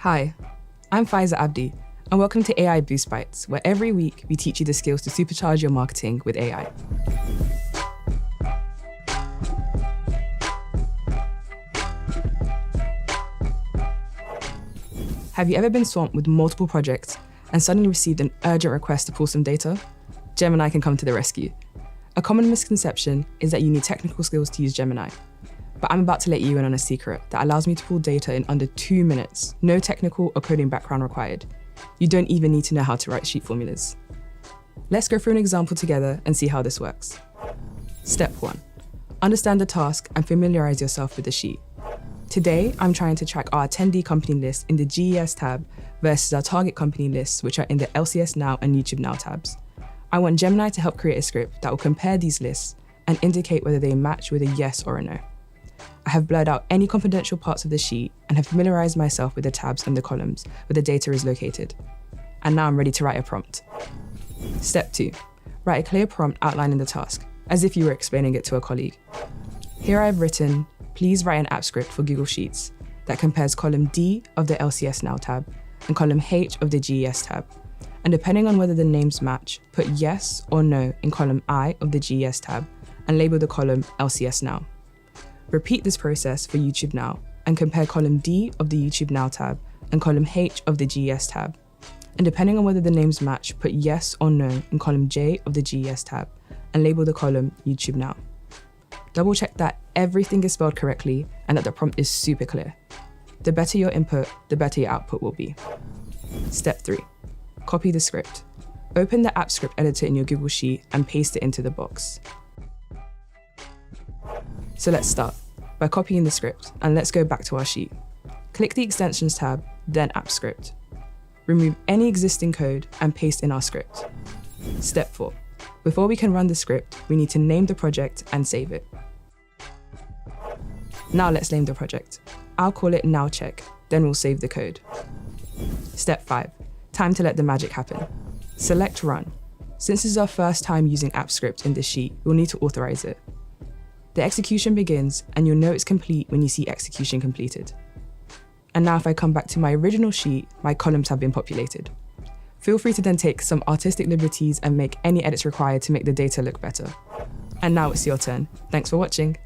Hi, I'm Faiza Abdi, and welcome to AI Boost Bites, where every week we teach you the skills to supercharge your marketing with AI. Have you ever been swamped with multiple projects and suddenly received an urgent request to pull some data? Gemini can come to the rescue. A common misconception is that you need technical skills to use Gemini. But I'm about to let you in on a secret that allows me to pull data in under 2 minutes, no technical or coding background required. You don't even need to know how to write sheet formulas. Let's go through an example together and see how this works. Step 1. Understand the task and familiarize yourself with the sheet. Today, I'm trying to track our attendee company list in the GES tab versus our target company lists, which are in the LCS Now and YouTube Now tabs. I want Gemini to help create a script that will compare these lists and indicate whether they match with a yes or a no. I have blurred out any confidential parts of the sheet and have familiarized myself with the tabs and the columns where the data is located. And now I'm ready to write a prompt. Step 2. Write a clear prompt outlining the task, as if you were explaining it to a colleague. Here I've written, please write an app script for Google Sheets that compares column D of the LCS Now tab and column H of the GES tab. And depending on whether the names match, put yes or no in column I of the GES tab and label the column LCS Now. Repeat this process for YouTube Now and compare column D of the YouTube Now tab and column H of the GES tab. And depending on whether the names match, put yes or no in column J of the GES tab and label the column YouTube Now. Double check that everything is spelled correctly and that the prompt is super clear. The better your input, the better your output will be. Step 3. Copy the script. Open the app script editor in your Google Sheet and paste it into the box. So let's start by copying the script, and let's go back to our sheet. Click the Extensions tab, then App Script. Remove any existing code and paste in our script. Step 4. Before we can run the script, we need to name the project and save it. Now let's name the project. I'll call it Now Check, then we'll save the code. Step 5. Time to let the magic happen. Select Run. Since this is our first time using App Script in this sheet, we'll need to authorize it. The execution begins, and you'll know it's complete when you see execution completed. And now if I come back to my original sheet, my columns have been populated. Feel free to then take some artistic liberties and make any edits required to make the data look better. And now it's your turn. Thanks for watching.